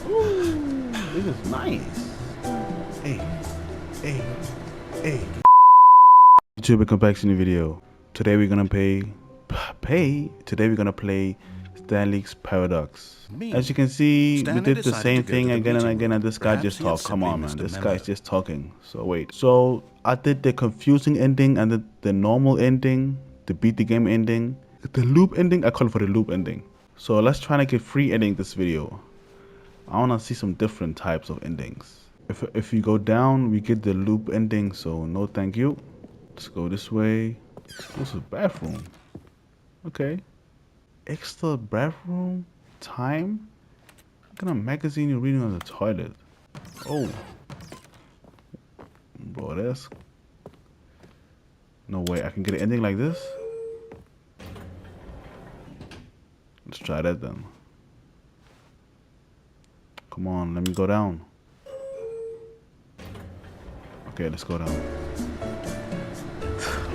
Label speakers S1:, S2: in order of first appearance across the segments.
S1: Ooh, this is nice. Hey, hey, hey. YouTube, welcome back to the video. Today we're gonna Today we're gonna play Stanley's Paradox. As you can see, we did the same thing again and again, and this guy just talked. Come on, man, this guy's just talking. So wait. So I did the confusing ending and the normal ending, the beat the game ending, the loop ending. I call it for the loop ending. So let's try to get free ending this video. I wanna see some different types of endings. If you go down, we get the loop ending. So no, thank you. Let's go this way. This is a bathroom. Okay. Extra bathroom time. What kind of magazine you're reading on the toilet? Oh, bro, that's no way. I can get an ending like this. Let's try that then. Come on, let me go down. Okay, let's go down.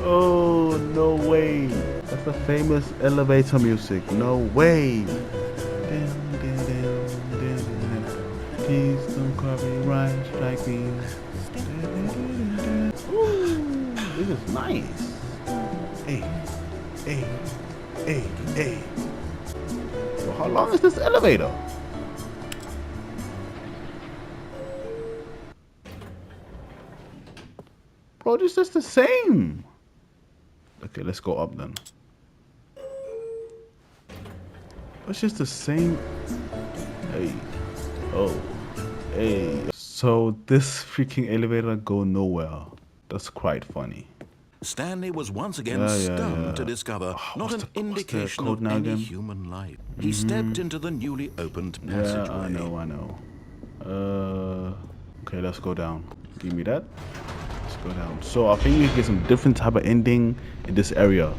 S1: Oh, no way. That's the famous elevator music. No way. Please don't copyright strike me. Ooh, this is nice. Hey, hey, hey, hey. So how long is this elevator? Bro, this is the same. Okay, let's go up then. It's just the same. Hey. Oh. Hey. So this freaking elevator go nowhere. That's quite funny.
S2: Stanley was once again stunned to discover not an indication of any human life. He stepped into the newly opened passageway.
S1: Yeah, I know. Okay, let's go down. Give me that. Let's go down. So I think you can get some different type of ending in this area.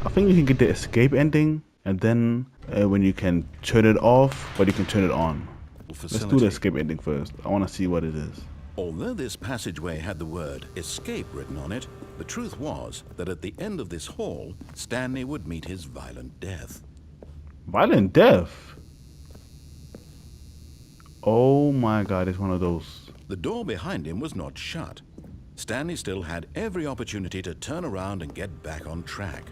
S1: I think you can get the escape ending, and then when you can turn it off, but you can turn it on. Let's do the escape ending first. I want to see what it is.
S2: Although this passageway had the word escape written on it, the truth was that at the end of this hall, Stanley would meet his violent death.
S1: Violent death? Oh my god, it's one of those.
S2: The door behind him was not shut. Stanley still had every opportunity to turn around and get back on track.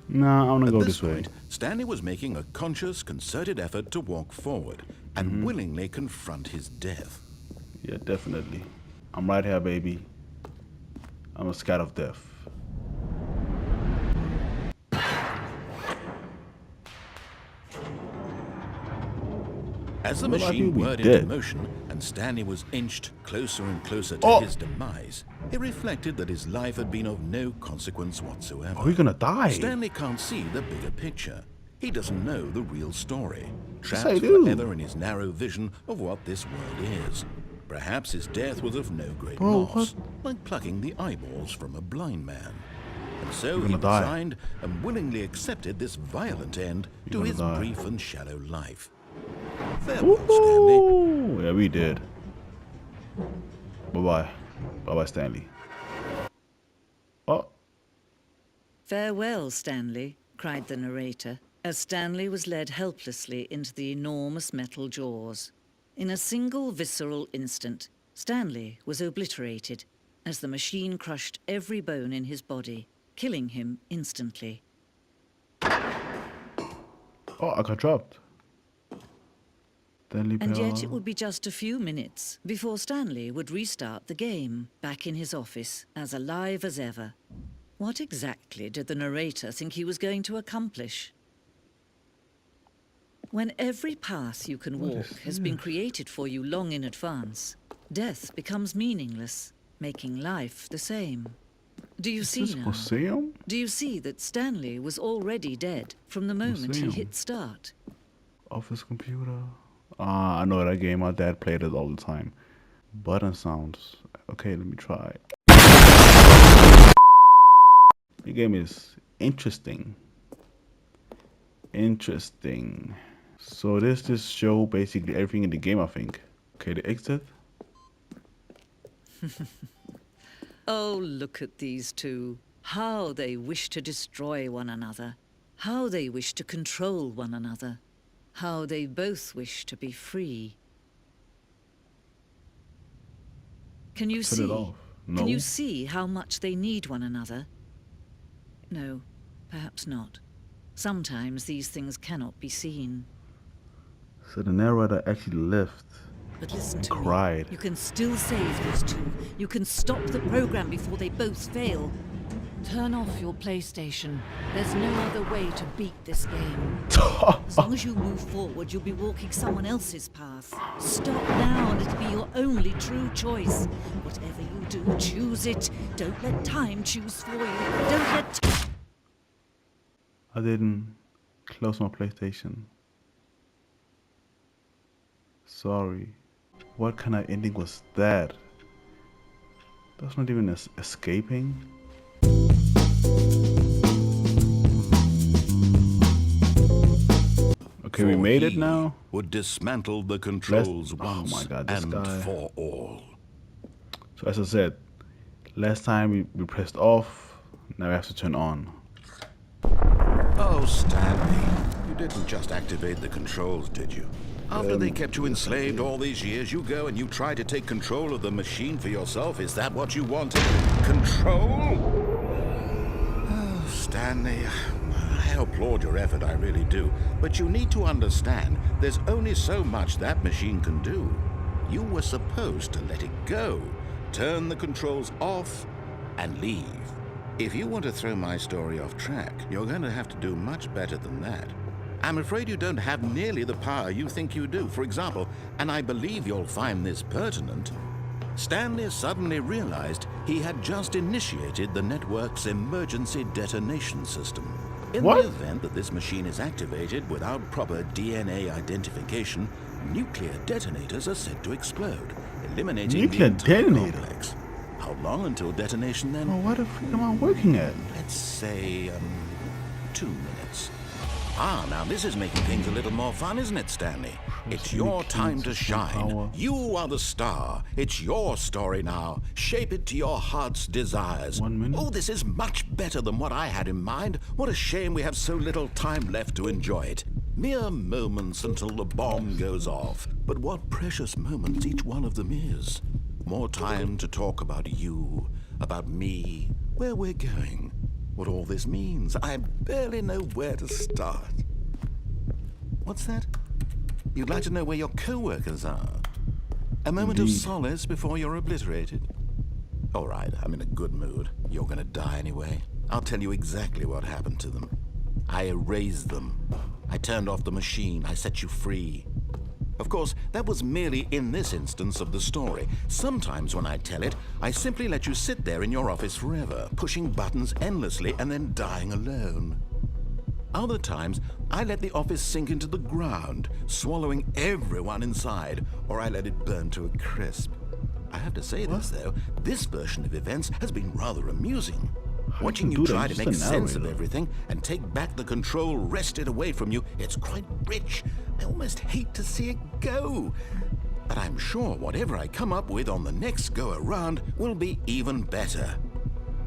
S1: Nah, I want to go this way.
S2: At this point, Stanley was making a conscious, concerted effort to walk forward and willingly confront his death.
S1: Yeah, definitely. I'm right here, baby. I'm a scared of death.
S2: As the machine whirred into motion and Stanley was inched closer and closer to his demise, he reflected that his life had been of no consequence whatsoever.
S1: Are we gonna die?
S2: Stanley can't see the bigger picture. He doesn't know the real story, trapped
S1: Yes, I do.
S2: forever in his narrow vision of what this world is. Perhaps his death was of no great loss, like plucking the eyeballs from a blind man. And so he resigned and willingly accepted this violent end to his brief and shallow life. Farewell, Stanley.
S1: Yeah, we did. Bye-bye. Bye-bye, Stanley. Oh.
S3: Farewell, Stanley, cried the narrator, as Stanley was led helplessly into the enormous metal jaws. In a single visceral instant, Stanley was obliterated as the machine crushed every bone in his body, killing him instantly.
S1: Oh, I got dropped.
S3: And yet it would be just a few minutes before Stanley would restart the game, back in his office, as alive as ever. What exactly did the narrator think he was going to accomplish? When every path you can walk has been created for you long in advance, death becomes meaningless, making life the same. Do you see now?
S1: Museum?
S3: Do you see that Stanley was already dead from the moment he hit start?
S1: Office computer. Ah, I know that game. My dad played it all the time. Button sounds. Okay, let me try. The game is interesting. Interesting. So this just show basically everything in the game, I think. Okay, the exit.
S3: Oh, look at these two. How they wish to destroy one another. How they wish to control one another. how they both wish to be free. Can you
S1: Turn it
S3: see?
S1: off. No.
S3: Can you see how much they need one another? No, perhaps not. Sometimes these things cannot be seen.
S1: So the narrator actually left.
S3: But listen to
S1: Cried.
S3: me. You can still save these two. You can stop the program before they both fail. Turn off your PlayStation. There's no other way to beat this game. As long as you move forward, you'll be walking someone else's path. Stop now and it'll be your only true choice. Whatever you do, choose it. Don't let time choose for you. Don't let...
S1: I didn't close my PlayStation. Sorry. What kind of ending was that? That's not even escaping. Okay, we made it now.
S2: Would dismantle the controls
S1: Oh
S2: once
S1: my God, this
S2: and
S1: guy.
S2: for all.
S1: So as I said, last time we pressed off, now we have to turn on.
S2: Oh, Stanley, you didn't just activate the controls, did you? After they kept you enslaved all these years, you go and you try to take control of the machine for yourself. Is that what you wanted? Control? Oh, Stanley, I applaud your effort, I really do. But you need to understand, there's only so much that machine can do. You were supposed to let it go, turn the controls off, and leave. If you want to throw my story off track, you're going to have to do much better than that. I'm afraid you don't have nearly the power you think you do. For example, and I believe you'll find this pertinent, Stanley suddenly realized he had just initiated the network's emergency detonation system. In the event that this machine is activated without proper DNA identification, nuclear detonators are said to explode, eliminating the entire complex. How long until detonation then?
S1: Oh, what the freak am I working at?
S2: Let's say, 2 minutes. Ah, now this is making things a little more fun, isn't it, Stanley? It's your time to shine. You are the star. It's your story now. Shape it to your heart's desires.
S1: 1 minute?
S2: Oh, this is much better than what I had in mind. What a shame we have so little time left to enjoy it. Mere moments until the bomb goes off. But what precious moments each one of them is. More time to talk about you, about me, where we're going, what all this means. I barely know where to start. What's that? You'd like to know where your co-workers are? A moment of solace before you're obliterated? All right, I'm in a good mood. You're gonna die anyway. I'll tell you exactly what happened to them. I erased them. I turned off the machine. I set you free. Of course, that was merely in this instance of the story. Sometimes when I tell it, I simply let you sit there in your office forever, pushing buttons endlessly and then dying alone. Other times, I let the office sink into the ground, swallowing everyone inside, or I let it burn to a crisp. I have to say this, though, this version of events has been rather amusing. Watching you try to make sense of everything and take back the control wrested away from you, it's quite rich. I almost hate to see it go. But I'm sure whatever I come up with on the next go-around will be even better.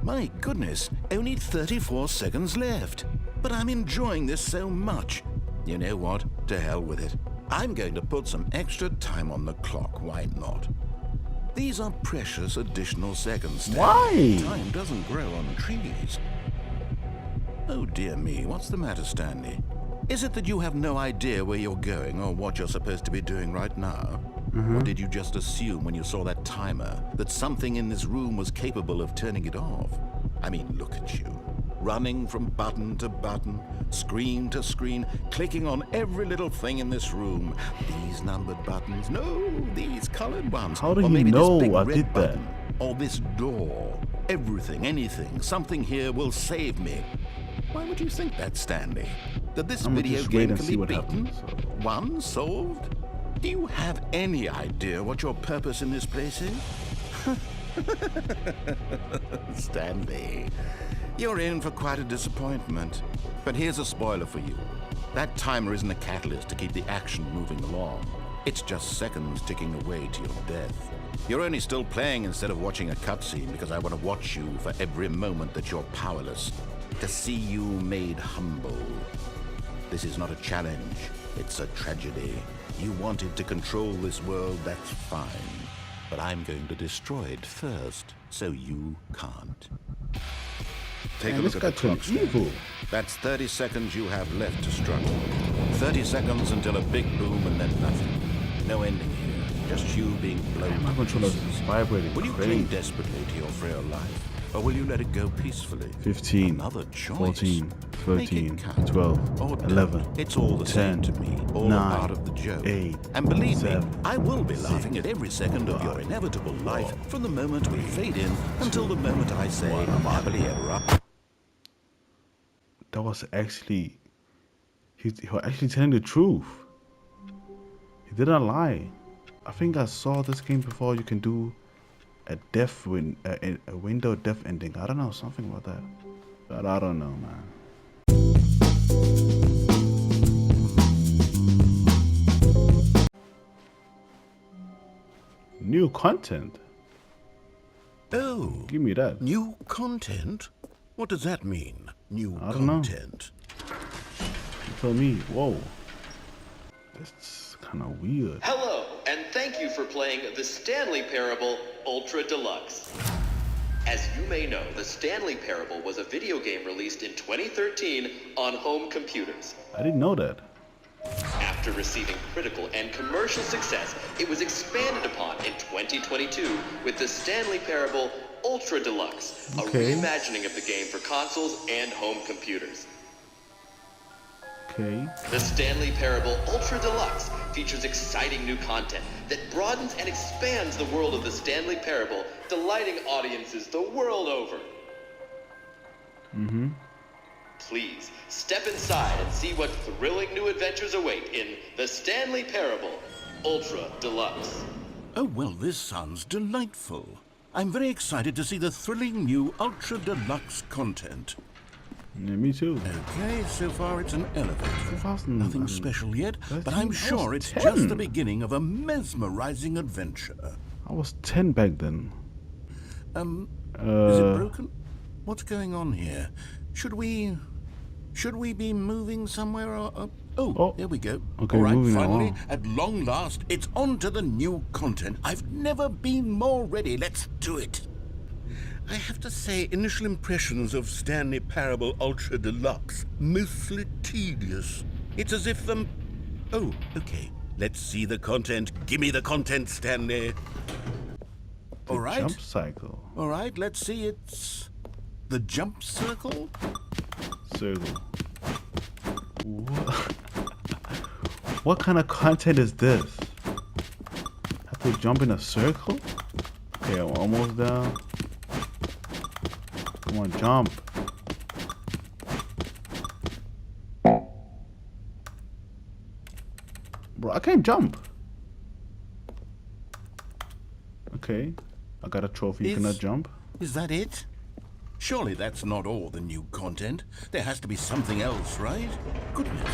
S2: My goodness, only 34 seconds left. But I'm enjoying this so much. You know what? To hell with it. I'm going to put some extra time on the clock, why not? These are precious additional seconds.
S1: Why?
S2: Time doesn't grow on trees. Oh dear me, what's the matter, Stanley? Is it that you have no idea where you're going or what you're supposed to be doing right now? Or did you just assume when you saw that timer that something in this room was capable of turning it off? I mean, look at you. Running from button to button, screen to screen, clicking on every little thing in this room. These numbered buttons, no, these colored ones.
S1: How do
S2: or
S1: you
S2: maybe
S1: know
S2: this big
S1: I
S2: red
S1: did that?
S2: button, or this door. Everything, anything, something here will save me. Why would you think that, Stanley? That this video game can be beaten? Won? Solved? Do you have any idea what your purpose in this place is? Stanley, you're in for quite a disappointment. But here's a spoiler for you. That timer isn't a catalyst to keep the action moving along. It's just seconds ticking away to your death. You're only still playing instead of watching a cutscene because I want to watch you for every moment that you're powerless. To see you made humble. This is not a challenge. It's a tragedy. You wanted to control this world, that's fine. But I'm going to destroy it first, so you can't. Take a look at the clock. That's 30 seconds you have left to struggle. 30 seconds until a big boom and then nothing. No ending here. Just you being blown.
S1: My controller's vibrating.
S2: Will you cling desperately to your frail life? Or will you let it go peacefully?
S1: 15,
S2: Another choice.
S1: 14, 13, 12,
S2: or
S1: 11,
S2: It's all the
S1: 10,
S2: same to me. All
S1: 9,
S2: a part of the joke.
S1: 8,
S2: and believe
S1: 7,
S2: me, I will be
S1: 6,
S2: laughing at every second of your
S1: 5,
S2: inevitable life
S1: 4,
S2: from the moment we fade in until the moment I say
S1: 1.
S2: happily ever after.
S1: That was actually, he was actually telling the truth. He didn't lie. I think I saw this game before. You can do a window death ending. I don't know, something about that. But I don't know, man. New content?
S2: Oh.
S1: Give me that.
S2: New content? What does that mean? New
S1: I don't
S2: content?
S1: You tell me. Whoa. That's kind of weird.
S4: Hello, and thank you for playing the Stanley Parable Ultra Deluxe. As you may know, the Stanley Parable was a video game released in 2013 on home computers.
S1: I didn't know that.
S4: After receiving critical and commercial success, it was expanded upon in 2022 with the Stanley Parable Ultra Deluxe,
S1: Okay.
S4: a reimagining of the game for consoles and home computers.
S1: Okay.
S4: The Stanley Parable Ultra Deluxe features exciting new content that broadens and expands the world of the Stanley Parable, delighting audiences the world over. Please, step inside and see what thrilling new adventures await in the Stanley Parable Ultra Deluxe.
S2: Oh, well, this sounds delightful. I'm very excited to see the thrilling new Ultra Deluxe content.
S1: Yeah, me too.
S2: Okay, so far it's an elevator.
S1: 2000
S2: Nothing special yet, but I'm sure it's
S1: 10.
S2: just the beginning of a mesmerizing adventure.
S1: I was 10 back then.
S2: Is it broken? What's going on here? Should we be moving somewhere or... Oh, there we go.
S1: Okay,
S2: all right,
S1: moving
S2: finally,
S1: along.
S2: at long last, it's on to the new content. I've never been more ready. Let's do it. I have to say, initial impressions of Stanley Parable Ultra Deluxe, mostly tedious. It's as if them... Oh, okay. Let's see the content. Give me the content, Stanley. All right.
S1: Jump cycle.
S2: All right, let's see. It's the jump circle.
S1: Circle. What? What kind of content is this? Have to jump in a circle? Okay, I'm almost down. Come on, jump. Bro, I can't jump. Okay. I got a trophy. You cannot jump.
S2: Is that it? Surely that's not all the new content. There has to be something else, right? Goodness.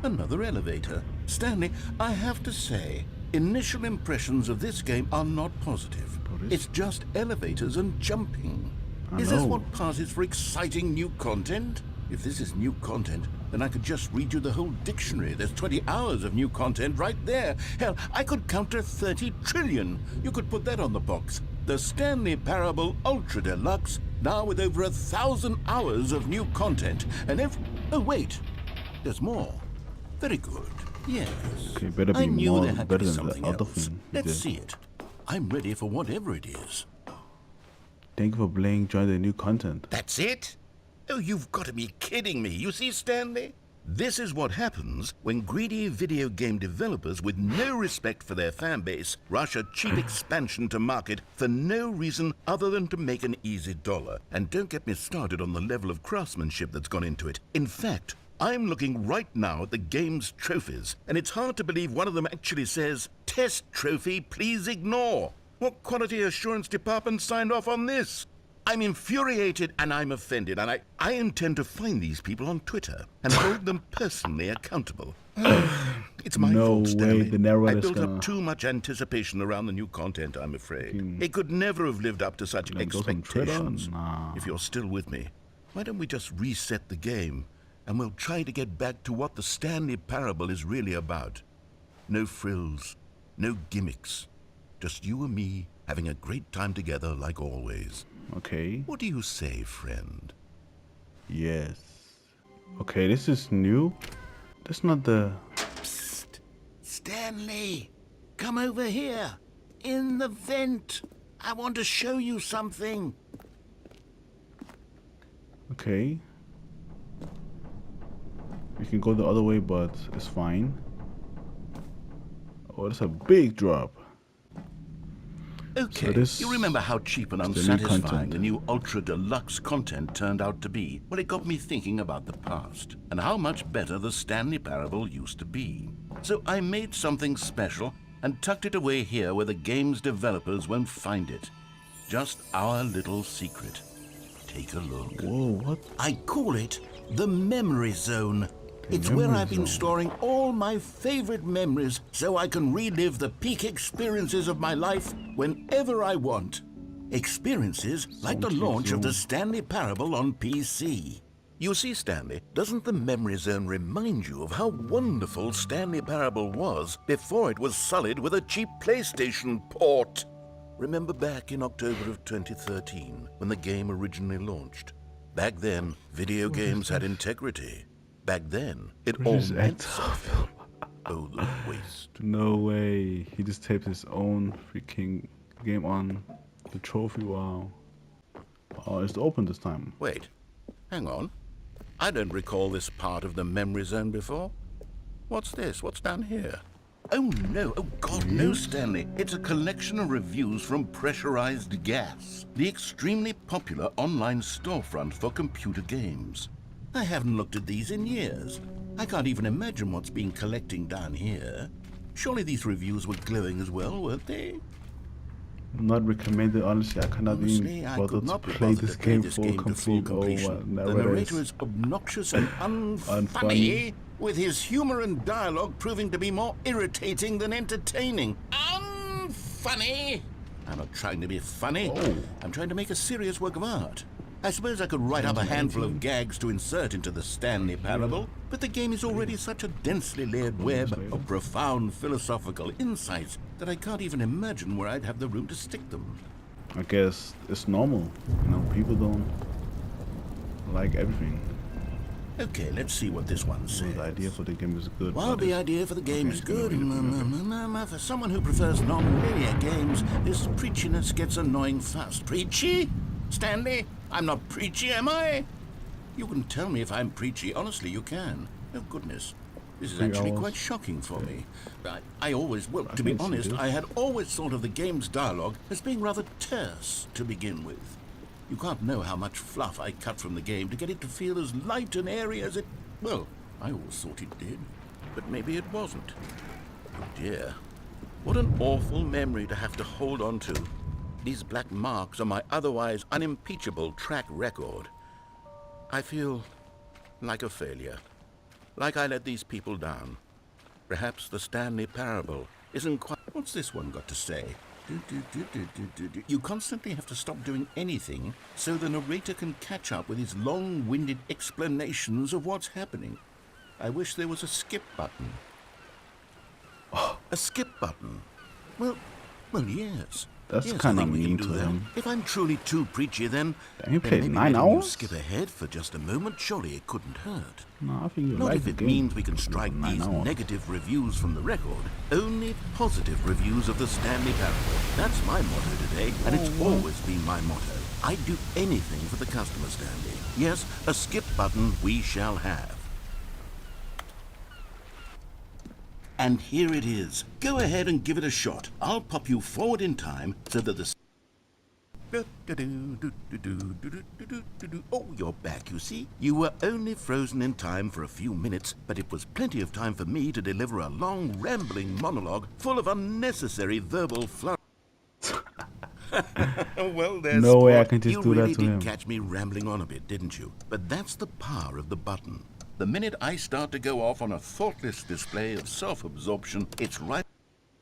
S2: Another elevator. Stanley, I have to say, initial impressions of this game are not positive. It's just elevators and jumping. Is this what passes for exciting new content? If this is new content, then I could just read you the whole dictionary. There's 20 hours of new content right there. Hell, I could count to 30 trillion. You could put that on the box. The Stanley Parable Ultra Deluxe, now with over 1,000 hours of new content. And oh, wait. There's more. Very good. Yes.
S1: Okay, better be
S2: I knew
S1: more
S2: there had to
S1: better
S2: be
S1: than
S2: something
S1: the other
S2: else.
S1: thing.
S2: Let's see it. I'm ready for whatever it is.
S1: Thank you for playing. Join the new content.
S2: That's it? Oh, you've got to be kidding me. You see, Stanley? This is what happens when greedy video game developers with no respect for their fan base rush a cheap expansion to market for no reason other than to make an easy dollar. And don't get me started on the level of craftsmanship that's gone into it. In fact, I'm looking right now at the game's trophies, and it's hard to believe one of them actually says, "Test trophy, please ignore." What quality assurance department signed off on this? I'm infuriated and I'm offended, and I intend to find these people on Twitter and hold them personally accountable. It's my fault, Stanley. I built up too much anticipation around the new content, I'm afraid. It could never have lived up to such expectations. If you're still with me, why don't we just reset the game and we'll try to get back to what the Stanley Parable is really about. No frills, no gimmicks. Just you and me having a great time together like always.
S1: Okay.
S2: What do you say, friend?
S1: Yes. Okay, this is new. That's not the...
S2: Psst! Stanley! Come over here! In the vent! I want to show you something!
S1: Okay. We can go the other way, but it's fine. Oh, that's a big drop.
S2: Okay,
S1: So
S2: you remember how cheap and
S1: the new
S2: unsatisfying
S1: content.
S2: the new Ultra Deluxe content turned out to be? Well, it got me thinking about the past and how much better the Stanley Parable used to be. So I made something special and tucked it away here where the game's developers won't find it. Just our little secret. Take a look.
S1: Whoa, what?
S2: I call it the Memory Zone. It's where
S1: Memory
S2: I've been
S1: Zone.
S2: storing all my favorite memories so I can relive the peak experiences of my life whenever I want. Experiences like the launch of the Stanley Parable on PC. You see, Stanley, doesn't the Memory Zone remind you of how wonderful Stanley Parable was before it was sullied with a cheap PlayStation port? Remember back in October of 2013 when the game originally launched? Back then, video games had integrity. Back then, it all
S1: This is
S2: meant
S1: actor
S2: something.
S1: film.
S2: Oh, the waste.
S1: No way. He just taped his own freaking game on the trophy. Wow. Oh, it's open this time.
S2: Wait, hang on. I don't recall this part of the Memory Zone before. What's this? What's down here? Oh no, oh God, no, Stanley. It's a collection of reviews from Pressurized Gas, the extremely popular online storefront for computer games. I haven't looked at these in years. I can't even imagine what's been collecting down here. Surely these reviews were glowing as well, weren't they?
S1: Not recommended. Honestly, I cannot
S2: Honestly,
S1: even
S2: I
S1: bother
S2: could
S1: to
S2: not be
S1: play
S2: bothered
S1: this
S2: to play
S1: game
S2: this
S1: full
S2: game to full
S1: complete. Oh,
S2: completion.
S1: what
S2: The
S1: narrator
S2: narrator
S1: is
S2: is obnoxious and unfunny,
S1: Unfunny.
S2: with his humor and dialogue proving to be more irritating than entertaining. Unfunny! I'm not trying to be funny.
S1: Oh.
S2: I'm trying to make a serious work of art. I suppose I could write up a handful of gags to insert into the Stanley Parable, but the game is already such a densely layered web of profound philosophical insights that I can't even imagine where I'd have the room to stick them.
S1: I guess it's normal. You know, people don't like everything.
S2: Okay, let's see what this one
S1: So
S2: says.
S1: the idea for the game is good.
S2: Well,
S1: but
S2: the
S1: it's-
S2: idea for the game is
S1: okay,
S2: good.
S1: wait, okay.
S2: For someone who prefers non-linear games, this preachiness gets annoying fast. Preachy? Stanley? I'm not preachy, am I? You can tell me if I'm preachy. Honestly, you can. Oh, goodness. This is
S1: 3
S2: actually
S1: hours.
S2: quite shocking for me. I always, well,
S1: I
S2: to be
S1: can see
S2: honest,
S1: this.
S2: I had always thought of the game's dialogue as being rather terse to begin with. You can't know how much fluff I cut from the game to get it to feel as light and airy as it... Well, I always thought it did, but maybe it wasn't. Oh dear. What an awful memory to have to hold on to. These black marks on my otherwise unimpeachable track record. I feel like a failure. Like I let these people down. Perhaps the Stanley Parable isn't quite... What's this one got to say? You constantly have to stop doing anything so the narrator can catch up with his long-winded explanations of what's happening. I wish there was a skip button. Oh, a skip button? Well, yes.
S1: That's
S2: Yes, I
S1: kinda
S2: think we can
S1: mean
S2: do
S1: to
S2: that.
S1: him.
S2: If I'm truly too preachy, then...
S1: Damn, you
S2: then
S1: played
S2: maybe
S1: 9
S2: letting you
S1: hours?
S2: skip ahead for just a moment, surely it couldn't hurt.
S1: No, I think you
S2: Not
S1: like
S2: if
S1: the
S2: it
S1: game.
S2: means we can strike
S1: 9
S2: these
S1: hours.
S2: negative reviews from the record. Only positive reviews of the Stanley Parable. That's my motto today, and it's always been my motto. I'd do anything for the customer, Stanley. Yes, a skip button we shall have. And here it is. Go ahead and give it a shot. I'll pop you forward in time so that the... Oh, you're back, you see. You were only frozen in time for a few minutes, but it was plenty of time for me to deliver a long, rambling monologue full of unnecessary verbal flurry. Well, there's
S1: No way I
S2: sport.
S1: can just
S2: You
S1: do that
S2: really
S1: to
S2: did
S1: him.
S2: catch me rambling on a bit, didn't you? But that's the power of the button. The minute I start to go off on a thoughtless display of self-absorption, it's right...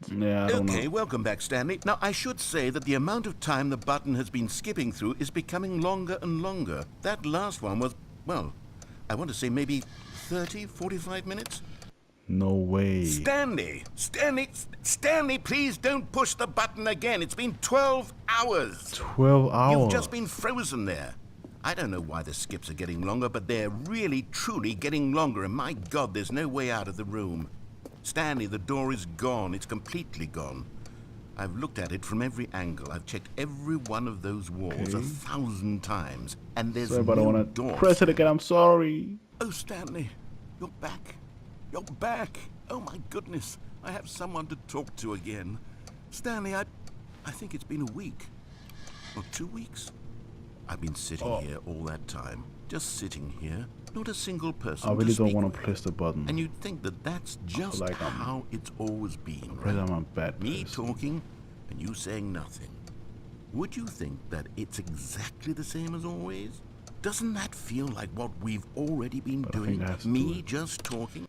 S1: Yeah, I don't
S2: Okay,
S1: know.
S2: welcome back, Stanley. Now, I should say that the amount of time the button has been skipping through is becoming longer and longer. That last one was, well, I want to say maybe 30, 45 minutes.
S1: No way.
S2: Stanley, please don't push the button again. It's been 12 hours.
S1: 12 hours?
S2: You've just been frozen there. I don't know why the skips are getting longer, but they're really, truly getting longer, and my God, there's no way out of the room. Stanley, the door is gone. It's completely gone. I've looked at it from every angle. I've checked every one of those walls 1,000 times, and there's
S1: sorry, but I
S2: no
S1: want to
S2: door.
S1: press it again. I'm sorry.
S2: Oh, Stanley, you're back. You're back. Oh, my goodness. I have someone to talk to again. Stanley, I think it's been a week. Or 2 weeks. I've been sitting here all that time. Just sitting here. Not a single person
S1: I really
S2: to
S1: don't
S2: speak
S1: want to
S2: with.
S1: press the button.
S2: And you'd think that that's just
S1: like
S2: how it's always been,
S1: Right?
S2: right?
S1: I'm a bad
S2: Me
S1: person.
S2: talking and you saying nothing. Would you think that it's exactly the same as always? Doesn't that feel like what we've already been
S1: But I think
S2: doing?
S1: I have to do
S2: Me
S1: it.
S2: just talking?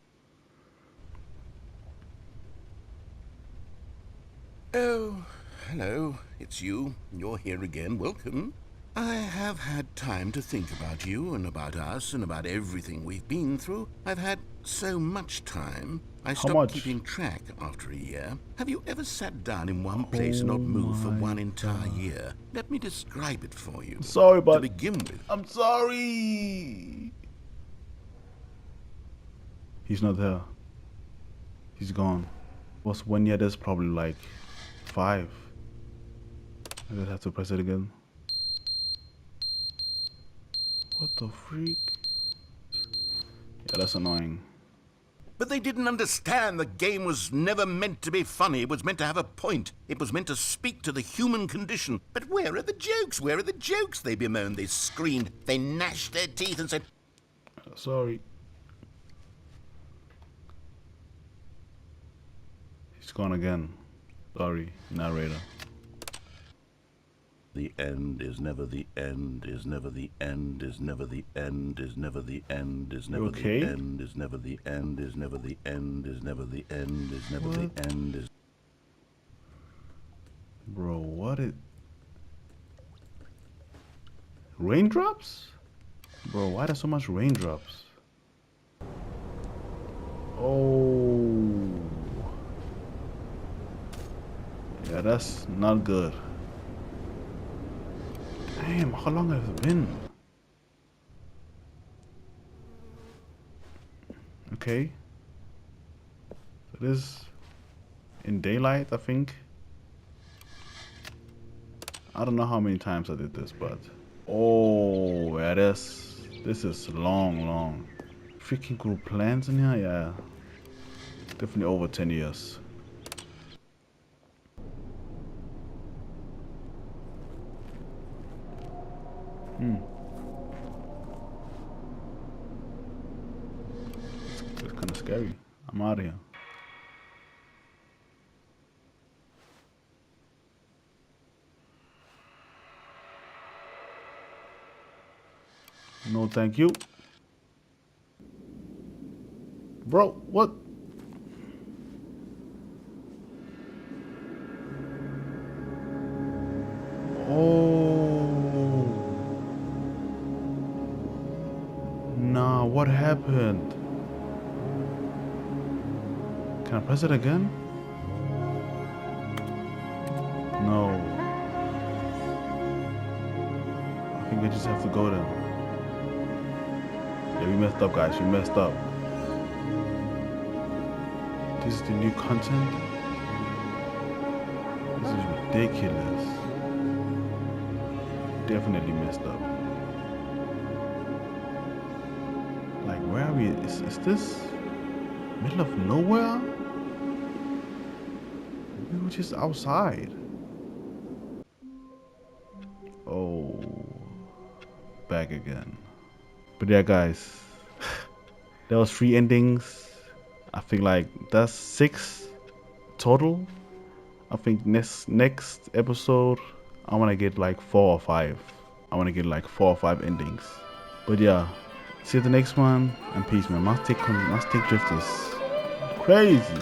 S2: Oh, hello. It's you. You're here again. Welcome. I have had time to think about you and about us and about everything we've been through. I've had so much time. I stopped
S1: much?
S2: keeping track after a year. Have you ever sat down in one place and not moved for one entire year? Let me describe it for you.
S1: Sorry, but
S2: to begin with,
S1: I'm sorry. He's not there. He's gone. Was 1 year? There's probably like 5. I just have to press it again. What the freak? Yeah, that's annoying.
S2: but they didn't understand the game was never meant to be funny. It was meant to have a point. It was meant to speak to the human condition. But where are the jokes? Where are the jokes? They bemoaned, they screamed, they gnashed their teeth and said,
S1: Sorry. He's gone again. Sorry, narrator.
S2: The end is never the end, is never the end, is never the end, is never the end, is never
S1: okay?
S2: the end, is never the end, is never the end, is never the end, is never the end, is...
S1: Bro, what is... Raindrops? Bro, why there's so much raindrops? Oh. Yeah, that's not good. Damn, how long has it been? Okay. It is in daylight, I think. I don't know how many times I did this, but... Oh, yeah, this is long. Freaking grew plants in here? Yeah. Definitely over 10 years. It's kind of scary. I'm out of here. No, thank you. Bro, what? Oh. Nah, what happened? Can I press it again? No. I think I just have to go then. Yeah, we messed up, guys. We messed up. This is the new content? This is ridiculous. Definitely messed up. Like, where are we? Is this middle of nowhere? We were just outside. Oh, back again. But yeah, guys, there was 3 endings. I think like that's 6 total. I think next episode I want to get like 4 or 5. I want to get like 4 or 5 endings. But yeah, see you the next one, and peace, man. Must take drifters. Crazy.